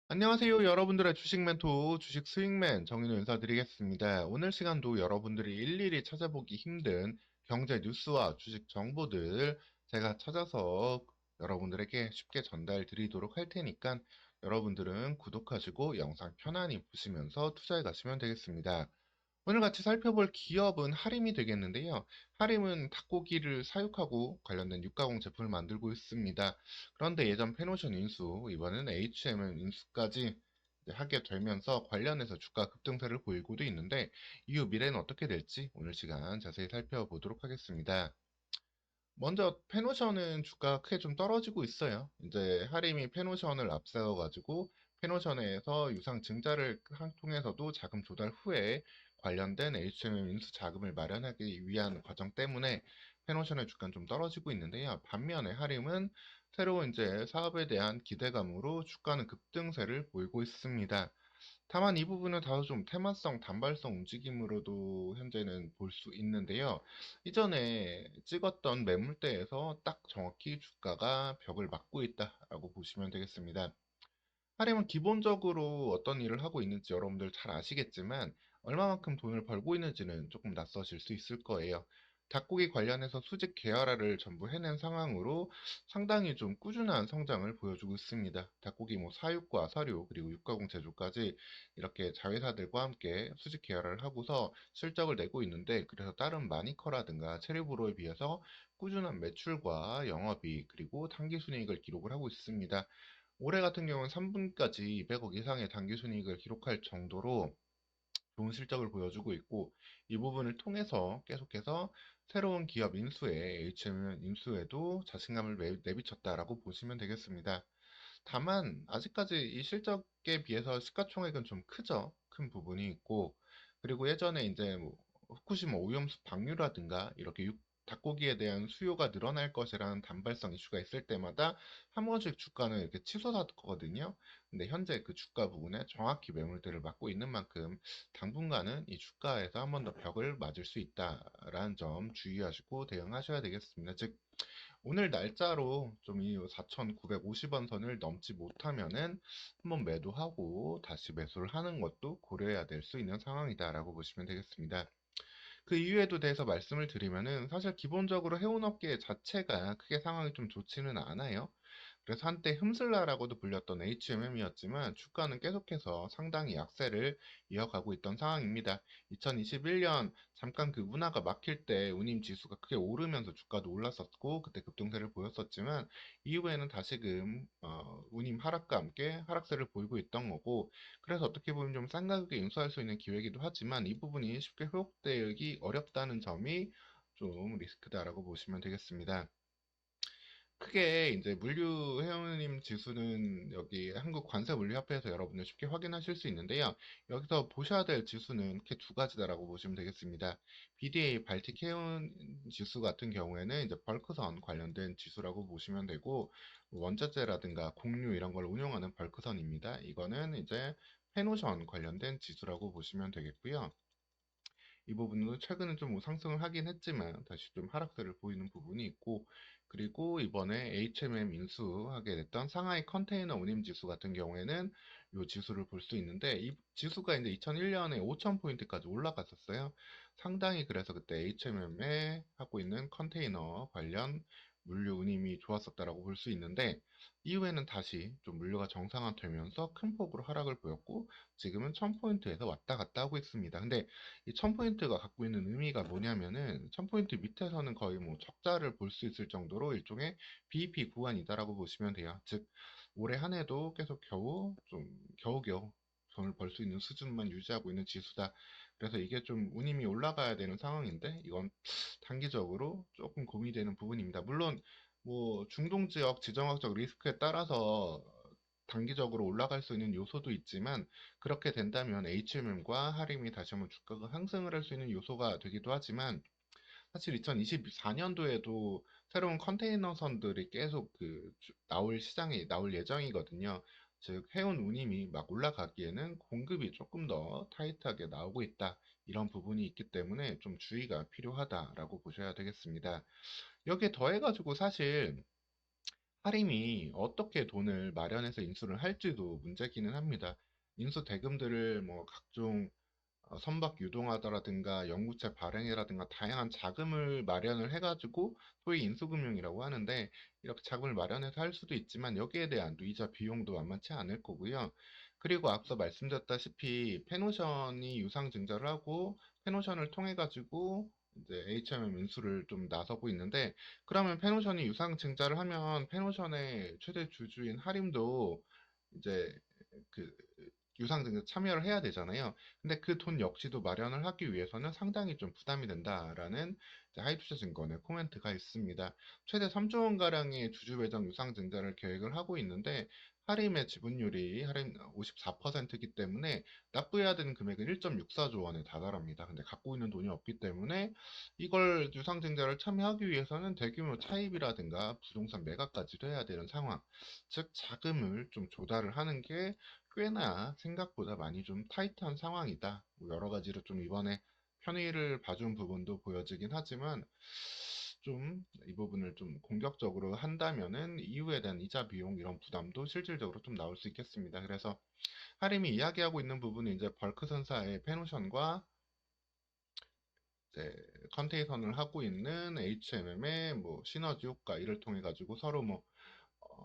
안녕하세요. 여러분들의 주식 멘토, 주식 스윙맨 정인호 인사드리겠습니다. 오늘 시간도 여러분들이 일일이 찾아보기 힘든 경제 뉴스와 주식 정보들 제가 찾아서 여러분들에게 쉽게 전달 드리도록 할 테니까 여러분들은 구독하시고 영상 편안히 보시면서 투자해 가시면 되겠습니다. 오늘 같이 살펴볼 기업은 하림이 되겠는데요. 하림은 닭고기를 사육하고 관련된 육가공 제품을 만들고 있습니다. 그런데 예전 페노션 인수, 이번엔 H&M 인수까지 하게 되면서 관련해서 주가 급등세를 보이고도 있는데 이후 미래는 어떻게 될지 오늘 시간 자세히 살펴보도록 하겠습니다. 먼저 페노션은 주가가 크게 좀 떨어지고 있어요. 이제 하림이 페노션을 앞세워가지고 페노션에서 유상 증자를 통해서도 자금 조달 후에 관련된 H&M 인수 자금을 마련하기 위한 과정 때문에 페노션의 주가는 좀 떨어지고 있는데요. 반면에 하림은 새로운 이제 사업에 대한 기대감으로 주가는 급등세를 보이고 있습니다. 다만 이 부분은 다소 좀 테마성, 단발성 움직임으로도 현재는 볼 수 있는데요. 이전에 찍었던 매물대에서 딱 정확히 주가가 벽을 막고 있다라고 보시면 되겠습니다. 하림은 기본적으로 어떤 일을 하고 있는지 여러분들 잘 아시겠지만 얼마만큼 돈을 벌고 있는지는 조금 낯서실 수 있을 거예요. 닭고기 관련해서 수직 계열화를 전부 해낸 상황으로 상당히 좀 꾸준한 성장을 보여주고 있습니다. 닭고기 뭐 사육과 사료 그리고 육가공 제조까지 이렇게 자회사들과 함께 수직 계열화를 하고서 실적을 내고 있는데 그래서 다른 마니커라든가 체리브로에 비해서 꾸준한 매출과 영업이익 그리고 당기순이익을 기록을 하고 있습니다. 올해 같은 경우는 3분까지 200억 이상의 당기순이익을 기록할 정도로 좋은 실적을 보여주고 있고 이 부분을 통해서 계속해서 새로운 기업 인수에 H&M 인수에도 자신감을 내비쳤다라고 보시면 되겠습니다. 다만 아직까지 이 실적에 비해서 시가총액은 좀 크죠. 큰 부분이 있고 그리고 예전에 이제 뭐 후쿠시마 오염수 방류라든가 이렇게 닭고기에 대한 수요가 늘어날 것이라는 단발성 이슈가 있을 때마다 한 번씩 주가는 이렇게 치솟았거든요. 근데 현재 그 주가 부분에 정확히 매물대를 맞고 있는 만큼 당분간은 이 주가에서 한 번 더 벽을 맞을 수 있다라는 점 주의하시고 대응하셔야 되겠습니다. 즉 오늘 날짜로 좀 이 4,950원 선을 넘지 못하면은 한번 매도하고 다시 매수를 하는 것도 고려해야 될 수 있는 상황이다라고 보시면 되겠습니다. 그 이유에도 대해서 말씀을 드리면은 사실 기본적으로 해운업계 자체가 크게 상황이 좀 좋지는 않아요. 그래서 한때 흠슬라라고도 불렸던 HMM이었지만 주가는 계속해서 상당히 약세를 이어가고 있던 상황입니다. 2021년 잠깐 그 운하가 막힐 때 운임 지수가 크게 오르면서 주가도 올랐었고 그때 급등세를 보였었지만 이후에는 다시금 운임 하락과 함께 하락세를 보이고 있던 거고 그래서 어떻게 보면 좀 싼 가격에 인수할 수 있는 기회이기도 하지만 이 부분이 쉽게 회복되기 어렵다는 점이 좀 리스크다라고 보시면 되겠습니다. 크게 이제 물류 회원님 지수는 여기 한국관세물류협회에서 여러분들 쉽게 확인하실 수 있는데요. 여기서 보셔야 될 지수는 이렇게 두 가지다라고 보시면 되겠습니다. BDA 발틱 해운 지수 같은 경우에는 이제 벌크선 관련된 지수라고 보시면 되고 원자재라든가 공유 이런 걸 운용하는 벌크선입니다. 이거는 이제 페노션 관련된 지수라고 보시면 되겠고요. 이 부분은 최근에 좀 상승을 하긴 했지만 다시 좀 하락세를 보이는 부분이 있고 그리고 이번에 HMM 인수하게 됐던 상하이 컨테이너 운임 지수 같은 경우에는 이 지수를 볼 수 있는데 이 지수가 이제 2001년에 5,000포인트까지 올라갔었어요. 상당히 그래서 그때 HMM에 하고 있는 컨테이너 관련 물류 운임이 좋았었다라고 볼 수 있는데 이후에는 다시 좀 물류가 정상화되면서 큰 폭으로 하락을 보였고 지금은 1000포인트에서 왔다 갔다 하고 있습니다. 근데 이 1000포인트가 갖고 있는 의미가 뭐냐면은 1000포인트 밑에서는 거의 뭐 적자를 볼 수 있을 정도로 일종의 BEP 구간이다라고 보시면 돼요. 즉 올해 한 해도 계속 겨우겨우 돈을 벌 수 있는 수준만 유지하고 있는 지수다. 그래서 이게 좀 운임이 올라가야 되는 상황인데 이건 단기적으로 조금 고민이 되는 부분입니다. 물론 뭐 중동 지역 지정학적 리스크에 따라서 단기적으로 올라갈 수 있는 요소도 있지만 그렇게 된다면 HMM과 하림이 다시 한번 주가가 상승을 할 수 있는 요소가 되기도 하지만 사실 2024년도에도 새로운 컨테이너선들이 계속 나올 시장에 나올 예정이거든요. 즉 해운 운임이 막 올라가기에는 공급이 조금 더 타이트하게 나오고 있다. 이런 부분이 있기 때문에 좀 주의가 필요하다라고 보셔야 되겠습니다. 여기에 더해가지고 사실 하림이 어떻게 돈을 마련해서 인수를 할지도 문제기는 합니다. 인수 대금들을 뭐 각종 선박 유동화라든가 영구채 발행이라든가 다양한 자금을 마련을 해가지고 소위 인수금융이라고 하는데, 이렇게 자금을 마련해서 할 수도 있지만 여기에 대한 이자 비용도 만만치 않을 거고요. 그리고 앞서 말씀드렸다시피 페노션이 유상증자를 하고 페노션을 통해 가지고 이제 HMM 인수를 좀 나서고 있는데, 그러면 페노션이 유상증자를 하면 페노션의 최대 주주인 하림도 이제 그 유상증자 참여를 해야 되잖아요. 근데 그 돈 역시도 마련을 하기 위해서는 상당히 좀 부담이 된다라는 하이투자증권의 코멘트가 있습니다. 최대 3조 원가량의 주주 배정 유상증자를 계획을 하고 있는데, 하림의 지분율이 하림 54%이기 때문에 납부해야 되는 금액은 1.64조 원에 다달합니다. 근데 갖고 있는 돈이 없기 때문에 이걸 유상증자를 참여하기 위해서는 대규모 차입이라든가 부동산 매각까지도 해야 되는 상황. 즉 자금을 좀 조달을 하는 게 꽤나 생각보다 많이 좀 타이트한 상황이다. 뭐 여러 가지로 좀 이번에 편의를 봐준 부분도 보여지긴 하지만, 좀 이 부분을 좀 공격적으로 한다면은 이후에 대한 이자 비용 이런 부담도 실질적으로 좀 나올 수 있겠습니다. 그래서 하림이 이야기하고 있는 부분은 이제 벌크 선사의 페노션과 이제 컨테이선을 하고 있는 HMM의 뭐 시너지 효과, 이를 통해 가지고 서로 뭐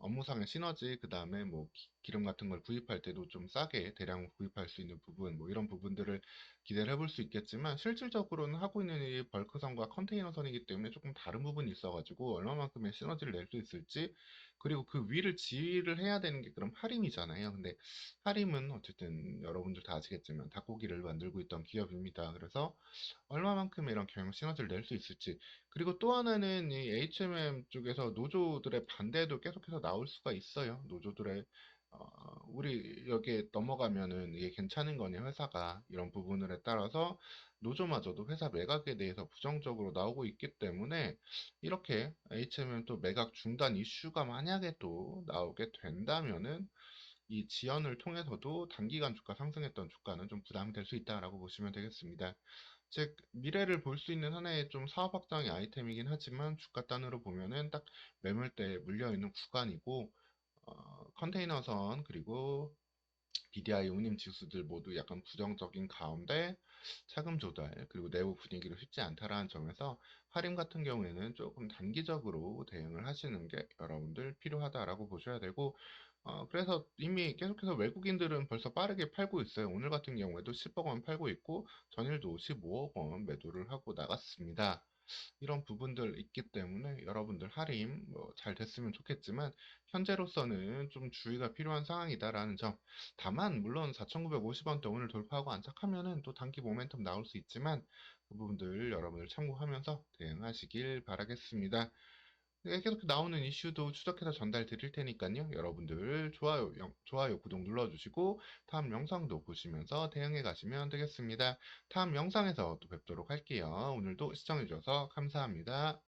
업무상의 시너지, 그 다음에 뭐 기름 같은 걸 구입할 때도 좀 싸게 대량 구입할 수 있는 부분, 뭐 이런 부분들을 기대를 해볼 수 있겠지만, 실질적으로는 하고 있는 일이 벌크선과 컨테이너선이기 때문에 조금 다른 부분이 있어가지고 얼마만큼의 시너지를 낼 수 있을지, 그리고 그 위를 지휘를 해야 되는 게 그럼 하림이잖아요. 근데 하림은 어쨌든 여러분들 다 아시겠지만 닭고기를 만들고 있던 기업입니다. 그래서 얼마만큼의 이런 경영 시너지를 낼 수 있을지. 그리고 또 하나는 이 HMM 쪽에서 노조들의 반대도 계속해서 나올 수가 있어요. 노조들의 우리 여기에 넘어가면은 이게 괜찮은 거냐 회사가, 이런 부분에 따라서 노조마저도 회사 매각에 대해서 부정적으로 나오고 있기 때문에, 이렇게 HMM 또 매각 중단 이슈가 만약에 또 나오게 된다면은 이 지연을 통해서도 단기간 주가 상승했던 주가는 좀 부담이 될 수 있다라고 보시면 되겠습니다. 즉 미래를 볼 수 있는 하나의 좀 사업 확장의 아이템이긴 하지만, 주가 단으로 보면은 딱 매물대에 물려 있는 구간이고, 컨테이너선 그리고 BDI 운임 지수들 모두 약간 부정적인 가운데 차금 조달 그리고 내부 분위기도 쉽지 않다라는 점에서, 하림 같은 경우에는 조금 단기적으로 대응을 하시는 게 여러분들 필요하다라고 보셔야 되고, 그래서 이미 계속해서 외국인들은 벌써 빠르게 팔고 있어요. 오늘 같은 경우에도 10억 원 팔고 있고 전일도 15억 원 매도를 하고 나갔습니다. 이런 부분들 있기 때문에 여러분들 할인 뭐잘 됐으면 좋겠지만, 현재로서는 좀 주의가 필요한 상황이다라는 점. 다만 물론 4,950원대 오늘 돌파하고 안착하면은 또 단기 모멘텀 나올 수 있지만, 그 부분들 여러분들 참고하면서 대응하시길 바라겠습니다. 네, 계속 나오는 이슈도 추적해서 전달 드릴 테니까요. 여러분들 좋아요, 구독 눌러주시고 다음 영상도 보시면서 대응해 가시면 되겠습니다. 다음 영상에서 또 뵙도록 할게요. 오늘도 시청해주셔서 감사합니다.